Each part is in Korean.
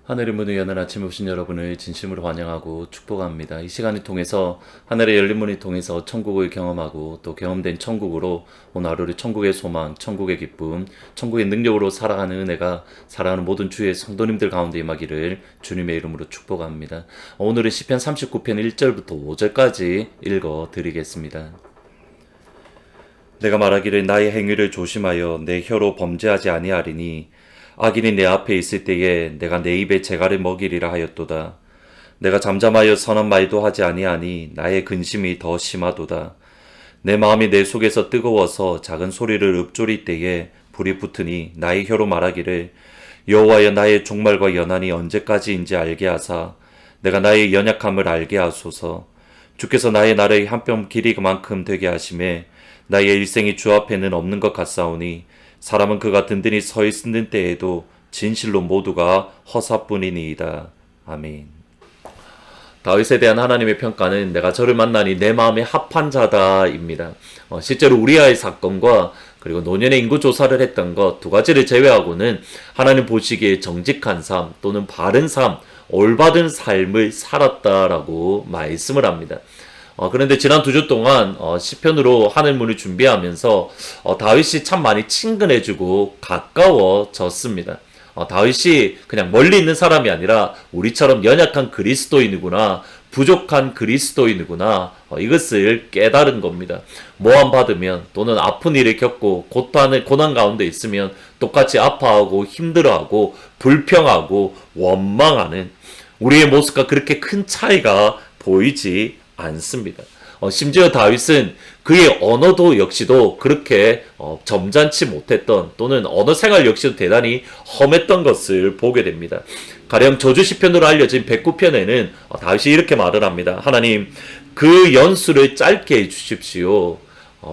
하늘의 문을 여는 아침에 오신 여러분을 진심으로 환영하고 축복합니다. 이 시간을 통해서 하늘의 열린 문을 통해서 천국을 경험하고 또 경험된 천국으로 오늘 하루를 천국의 소망, 천국의 기쁨, 천국의 능력으로 살아가는 은혜가 사랑하는 모든 주의 성도님들 가운데 임하기를 주님의 이름으로 축복합니다. 오늘은 시편 39편 1절부터 5절까지 읽어드리겠습니다. 내가 말하기를 나의 행위를 조심하여 내 혀로 범죄하지 아니하리니 악인이 내 앞에 있을 때에 내가 내 입에 재갈을 먹이리라 하였도다. 내가 잠잠하여 선한 말도 하지 아니하니 나의 근심이 더 심하도다. 내 마음이 내 속에서 뜨거워서 작은 소리를 읊조릴 때에 불이 붙으니 나의 혀로 말하기를 여호와여 나의 종말과 연한이 언제까지인지 알게 하사 내가 나의 연약함을 알게 하소서. 주께서 나의 날의 한 뼘 길이 그만큼 되게 하심에 나의 일생이 주 앞에는 없는 것 같사오니 사람은 그가 든든히 서 있는 때에도 진실로 모두가 허사뿐이니이다. 아멘. 다윗에 대한 하나님의 평가는 내가 저를 만나니 내 마음에 합한 자다입니다. 실제로 우리아의 사건과 그리고 노년의 인구 조사를 했던 것 두 가지를 제외하고는 하나님 보시기에 정직한 삶 또는 바른 삶, 올바른 삶을 살았다라고 말씀을 합니다. 그런데 지난 2주 동안 시편으로 하늘문을 준비하면서 다윗이 참 많이 친근해지고 가까워졌습니다. 다윗이 그냥 멀리 있는 사람이 아니라 우리처럼 연약한 그리스도인이구나, 부족한 그리스도인이구나, 이것을 깨달은 겁니다. 모함 받으면 또는 아픈 일을 겪고 고난 가운데 있으면 똑같이 아파하고 힘들어하고 불평하고 원망하는 우리의 모습과 그렇게 큰 차이가 보이지 않습니다. 심지어 다윗은 그의 언어도 역시도 그렇게 점잖지 못했던 또는 언어 생활 역시도 대단히 험했던 것을 보게 됩니다. 가령 저주 시편으로 알려진 109편에는 다윗이 이렇게 말을 합니다. 하나님 그 연수를 짧게 해주십시오.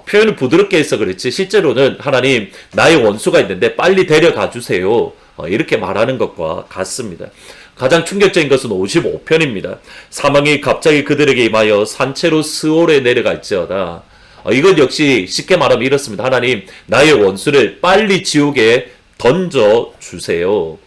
표현을 부드럽게 해서 그렇지 실제로는 하나님 나의 원수가 있는데 빨리 데려가 주세요. 이렇게 말하는 것과 같습니다. 가장 충격적인 것은 55편입니다. 사망이 갑자기 그들에게 임하여 산채로 스올에 내려갈지어다. 이건 역시 쉽게 말하면 이렇습니다. 하나님 나의 원수를 빨리 지옥에 던져주세요.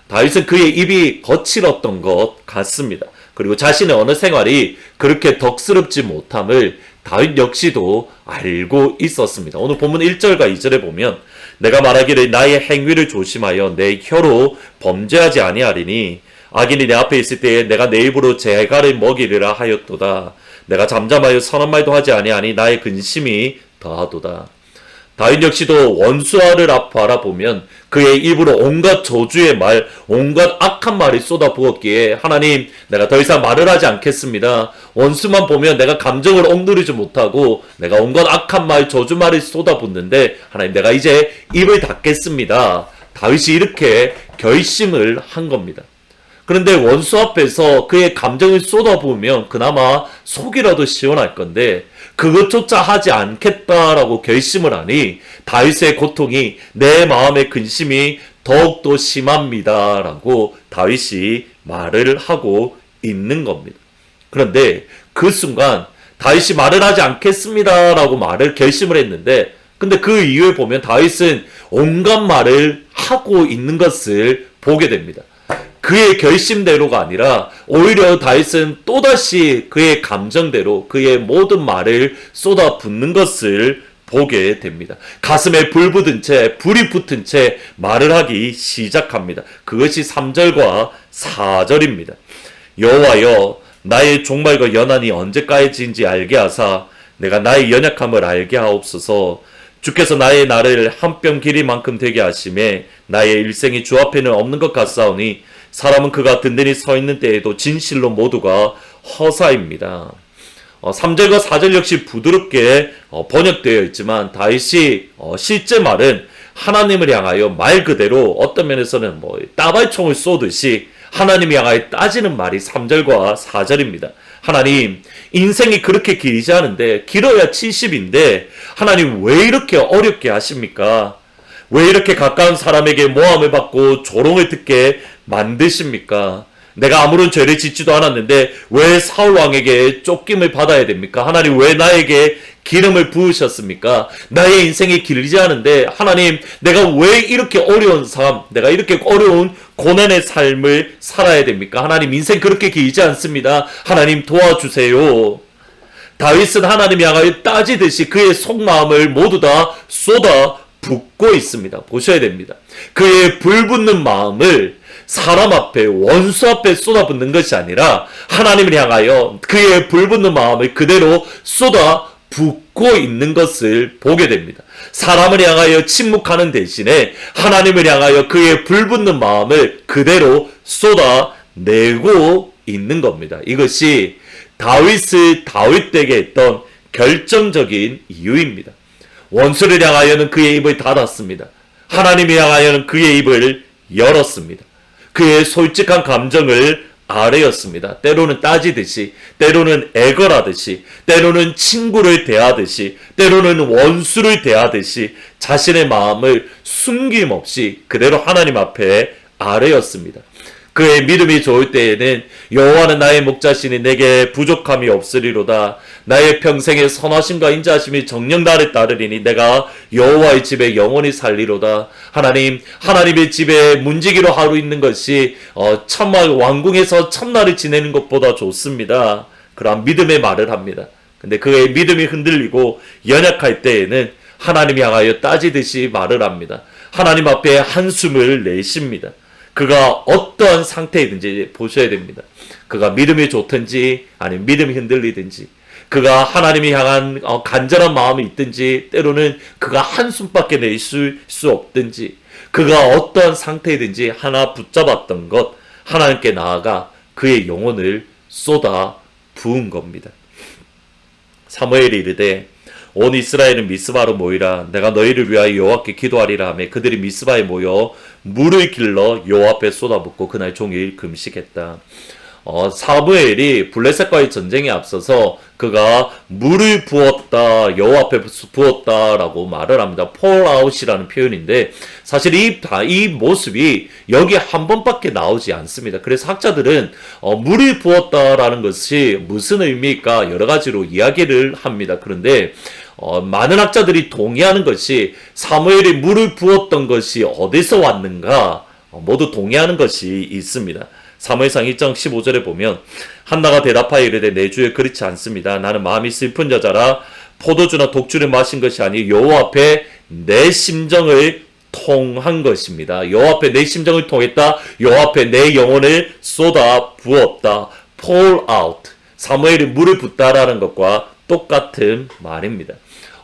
다윗은 그의 입이 거칠었던 것 같습니다. 그리고 자신의 언어 생활이 그렇게 덕스럽지 못함을 다윗 역시도 알고 있었습니다. 오늘 본문 1절과 2절에 보면 내가 말하기를 나의 행위를 조심하여 내 혀로 범죄하지 아니하리니 악인이 내 앞에 있을 때에 내가 내 입으로 재갈을 먹이리라 하였도다. 내가 잠잠하여 선한 말도 하지 아니하니 나의 근심이 더하도다. 다윗 역시도 원수아를 바라보면 그의 입으로 온갖 저주의 말, 온갖 악한 말이 쏟아부었기에 하나님 내가 더 이상 말을 하지 않겠습니다. 원수만 보면 내가 감정을 억누르지 못하고 내가 온갖 악한 말, 저주말을 쏟아붓는데 하나님 내가 이제 입을 닫겠습니다. 다윗이 이렇게 결심을 한 겁니다. 그런데 원수 앞에서 그의 감정을 쏟아부으면 그나마 속이라도 시원할 건데 그것조차 하지 않겠다라고 결심을 하니 다윗의 고통이 내 마음의 근심이 더욱더 심합니다라고 다윗이 말을 하고 있는 겁니다. 그런데 그 순간 다윗이 말을 하지 않겠습니다라고 말을 결심을 했는데 근데 그 이후에 보면 다윗은 온갖 말을 하고 있는 것을 보게 됩니다. 그의 결심대로가 아니라 오히려 다윗은 또다시 그의 감정대로 그의 모든 말을 쏟아붓는 것을 보게 됩니다. 가슴에 불 붙은 채 불이 붙은 채 말을 하기 시작합니다. 그것이 3절과 4절입니다. 여호와여 나의 종말과 연한이 언제까지인지 알게 하사 내가 나의 연약함을 알게 하옵소서. 주께서 나의 날을 한 뼘 길이만큼 되게 하심에 나의 일생이 주 앞에는 없는 것 같사오니 사람은 그가 든든히 서 있는 때에도 진실로 모두가 허사입니다. 3절과 4절 역시 부드럽게 번역되어 있지만 다윗이 실제 말은 하나님을 향하여 말 그대로 어떤 면에서는 따발총을 쏘듯이 하나님을 향하여 따지는 말이 3절과 4절입니다. 하나님 인생이 그렇게 길지 않은데 길어야 70인데 하나님 왜 이렇게 어렵게 하십니까? 왜 이렇게 가까운 사람에게 모함을 받고 조롱을 듣게 만드십니까? 내가 아무런 죄를 짓지도 않았는데 왜 사울 왕에게 쫓김을 받아야 됩니까? 하나님 왜 나에게 기름을 부으셨습니까? 나의 인생이 길지 않은데 하나님, 내가 왜 이렇게 어려운 삶, 내가 이렇게 어려운 고난의 삶을 살아야 됩니까? 하나님, 인생 그렇게 길지 않습니다. 하나님 도와주세요. 다윗은 하나님 향하여 따지듯이 그의 속마음을 모두 다 쏟아 붓고 있습니다. 보셔야 됩니다. 그의 불붙는 마음을 사람 앞에, 원수 앞에 쏟아붓는 것이 아니라 하나님을 향하여 그의 불붙는 마음을 그대로 쏟아 붓고 있는 것을 보게 됩니다. 사람을 향하여 침묵하는 대신에 하나님을 향하여 그의 불붙는 마음을 그대로 쏟아내고 있는 겁니다. 이것이 다윗에게 했던 결정적인 이유입니다. 원수를 향하여는 그의 입을 닫았습니다. 하나님을 향하여는 그의 입을 열었습니다. 그의 솔직한 감정을 아뢰었습니다. 때로는 따지듯이, 때로는 애걸하듯이, 때로는 친구를 대하듯이, 때로는 원수를 대하듯이 자신의 마음을 숨김없이 그대로 하나님 앞에 아뢰었습니다. 그의 믿음이 좋을 때에는 여호와는 나의 목자시니 내게 부족함이 없으리로다. 나의 평생의 선하심과 인자하심이 정녕 나를 따르리니 내가 여호와의 집에 영원히 살리로다. 하나님의 집에 문지기로 하루 있는 것이 천만 왕궁에서 첫날을 지내는 것보다 좋습니다. 그러한 믿음의 말을 합니다. 근데 그의 믿음이 흔들리고 연약할 때에는 하나님 향하여 따지듯이 말을 합니다. 하나님 앞에 한숨을 내쉽니다. 그가 어떠한 상태이든지 보셔야 됩니다. 그가 믿음이 좋든지 아니면 믿음이 흔들리든지, 그가 하나님이 향한 간절한 마음이 있든지, 때로는 그가 한숨밖에 낼 수 없든지, 그가 어떠한 상태이든지 하나 붙잡았던 것, 하나님께 나아가 그의 영혼을 쏟아 부은 겁니다. 사무엘이 이르되 온 이스라엘은 미스바로 모이라. 내가 너희를 위하여 여호와께 기도하리라 하며 그들이 미스바에 모여 물을 길러 여호와 앞에 쏟아붓고 그날 종일 금식했다. 사무엘이 블레셋과의 전쟁에 앞서서 그가 물을 부었다, 여호와 앞에 부었다라고 말을 합니다. pour out이라는 표현인데 사실 이 모습이 여기 한 번밖에 나오지 않습니다. 그래서 학자들은 물을 부었다라는 것이 무슨 의미일까 여러 가지로 이야기를 합니다. 그런데 많은 학자들이 동의하는 것이 사무엘이 물을 부었던 것이 어디서 왔는가 모두 동의하는 것이 있습니다. 사무엘상 1장 15절에 보면 한나가 대답하여 이르되 내 주에 그렇지 않습니다. 나는 마음이 슬픈 여자라 포도주나 독주를 마신 것이 아니 여호와 앞에 내 심정을 통한 것입니다. 여호와 앞에 내 심정을 통했다. 여호와 앞에 내 영혼을 쏟아 부었다. pour out. 사무엘이 물을 붓다라는 것과 똑같은 말입니다.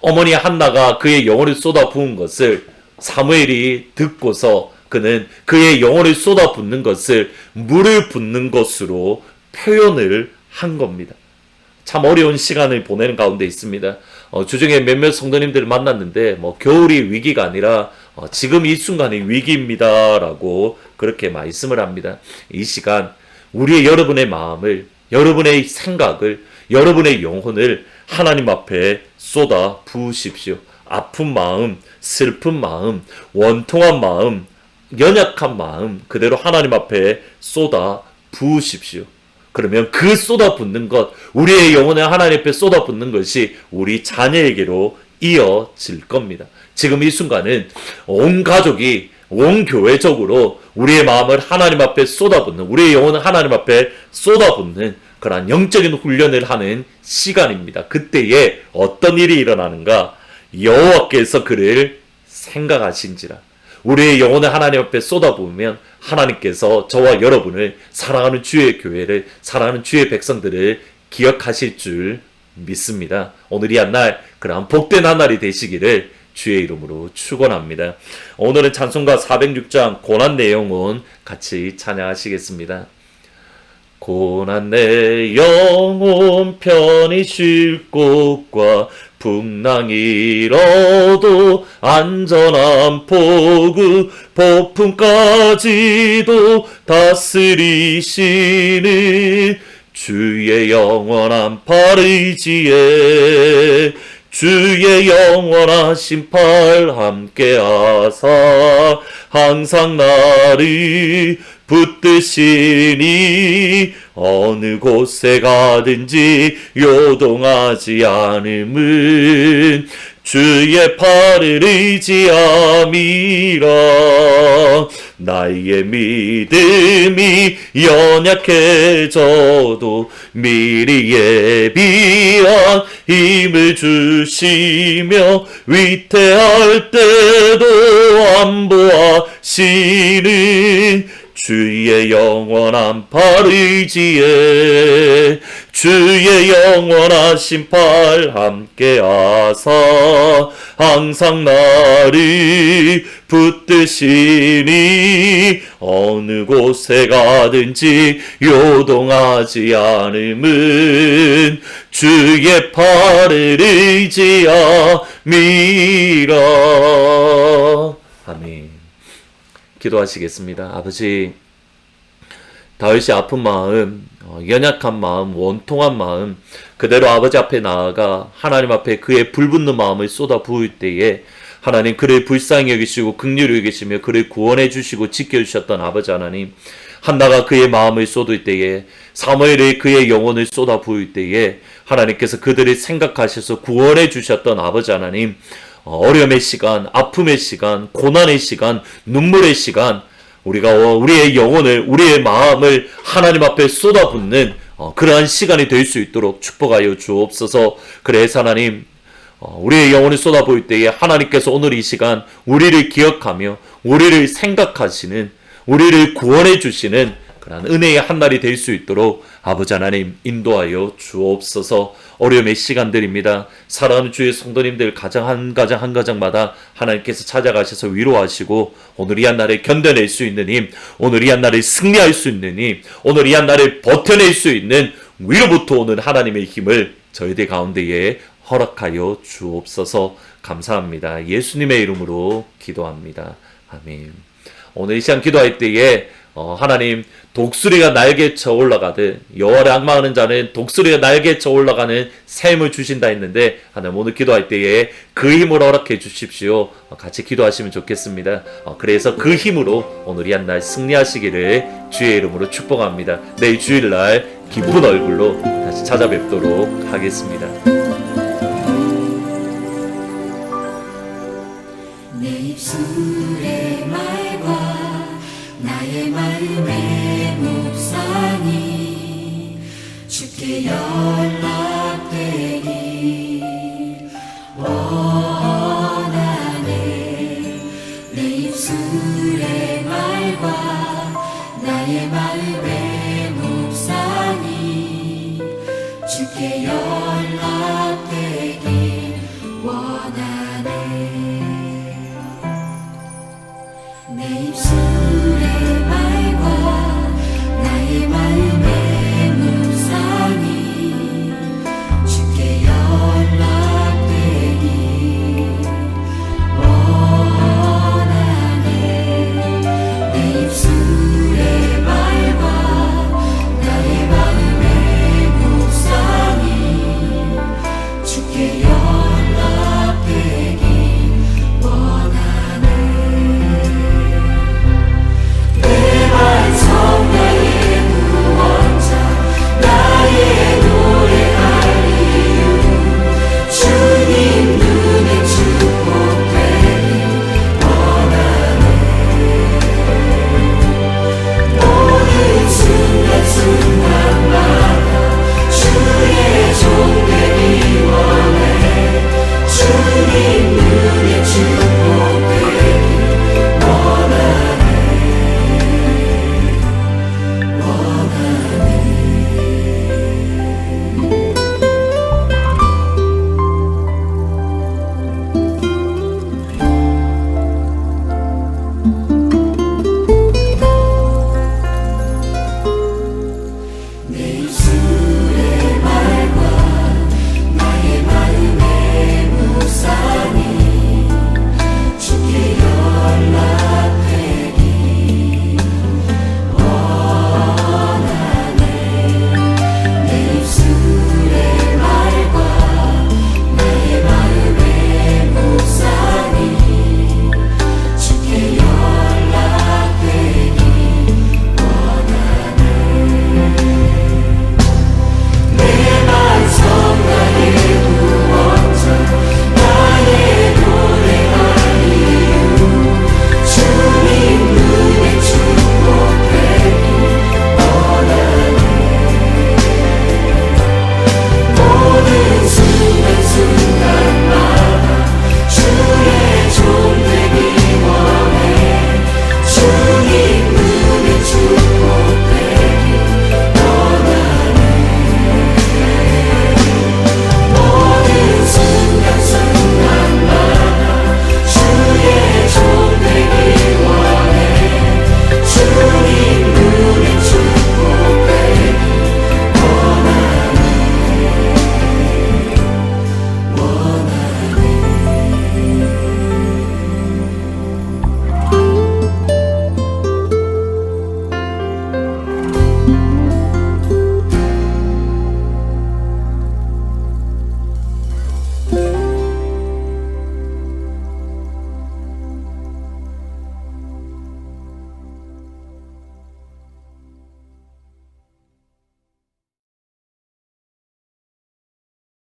어머니 한나가 그의 영혼을 쏟아 부은 것을 사무엘이 듣고서 그는 그의 영혼을 쏟아붓는 것을 물을 붓는 것으로 표현을 한 겁니다. 참 어려운 시간을 보내는 가운데 있습니다. 주중에 몇몇 성도님들을 만났는데 겨울이 위기가 아니라 지금 이 순간이 위기입니다 라고 그렇게 말씀을 합니다. 이 시간 우리의 여러분의 마음을, 여러분의 생각을, 여러분의 영혼을 하나님 앞에 쏟아 부으십시오. 아픈 마음, 슬픈 마음, 원통한 마음, 연약한 마음 그대로 하나님 앞에 쏟아 부으십시오. 그러면 그 쏟아 붓는 것, 우리의 영혼을 하나님 앞에 쏟아 붓는 것이 우리 자녀에게로 이어질 겁니다. 지금 이 순간은 온 가족이, 온 교회적으로 우리의 마음을 하나님 앞에 쏟아 붓는, 우리의 영혼을 하나님 앞에 쏟아 붓는 그러한 영적인 훈련을 하는 시간입니다. 그때에 어떤 일이 일어나는가? 여호와께서 그를 생각하신지라. 우리의 영혼을 하나님 앞에 쏟아부으면 하나님께서 저와 여러분을, 사랑하는 주의 교회를, 사랑하는 주의 백성들을 기억하실 줄 믿습니다. 오늘이 한 날, 그러한 복된 한 날이 되시기를 주의 이름으로 축원합니다. 오늘은 찬송가 406장 고난 내용은 같이 찬양하시겠습니다. 고난 내 영혼 편히 쉴 곳과 풍랑이 일어도 안전한 포구 폭풍까지도 다스리시는 주의 영원한 팔 의지에 주의 영원하신 팔 함께하사 항상 나를 붙드시니 어느 곳에 가든지 요동하지 않음은 주의 팔을 의지함이라. 나의 믿음이 연약해져도 미리 예비한 힘을 주시며 위태할 때도 안보하시는 주의 영원한 팔 의지에 주의 영원하신 팔 함께하사 항상 나를 붙드시니 어느 곳에 가든지 요동하지 않음은 주의 팔을 의지함이라. 아멘. 기도하시겠습니다. 아버지, 다윗이 아픈 마음, 연약한 마음, 원통한 마음 그대로 아버지 앞에 나아가 하나님 앞에 그의 불붙는 마음을 쏟아 부을 때에 하나님 그를 불쌍히 여기시고 긍휼히 여기시며 그를 구원해 주시고 지켜주셨던 아버지 하나님, 한나가 그의 마음을 쏟을 때에, 사무엘이 그의 영혼을 쏟아 부을 때에 하나님께서 그들을 생각하셔서 구원해 주셨던 아버지 하나님, 어려움의 시간, 아픔의 시간, 고난의 시간, 눈물의 시간, 우리가 우리의 영혼을, 우리의 마음을 하나님 앞에 쏟아붓는 그러한 시간이 될 수 있도록 축복하여 주옵소서. 그래서 하나님, 우리의 영혼을 쏟아부을 때에 하나님께서 오늘 이 시간 우리를 기억하며 우리를 생각하시는, 우리를 구원해 주시는 그러한 은혜의 한날이 될 수 있도록 아버지 하나님 인도하여 주옵소서. 어려움의 시간들입니다. 사랑하는 주의 성도님들 가정 한 가정마다 하나님께서 찾아가셔서 위로하시고 오늘 이 한날을 견뎌낼 수 있는 힘, 오늘 이 한날을 승리할 수 있는 힘, 오늘 이 한날을 버텨낼 수 있는 위로부터 오는 하나님의 힘을 저희들 가운데에 허락하여 주옵소서. 감사합니다. 예수님의 이름으로 기도합니다. 아멘. 오늘 이 시간 기도할 때에 하나님, 독수리가 날개쳐 올라가듯 여호와를 앙망하는 자는 독수리가 날개쳐 올라가는 샘을 주신다 했는데, 하나님 오늘 기도할 때에 그 힘을 허락해 주십시오. 같이 기도하시면 좋겠습니다. 그래서 그 힘으로 오늘 이 한날 승리하시기를 주의 이름으로 축복합니다. 내일 주일날 기쁜 얼굴로 다시 찾아뵙도록 하겠습니다. 내 입술의 말과 나의 마음의 묵상이 주께 연락되길 원하네. 내 입술의 말과 나의 마음의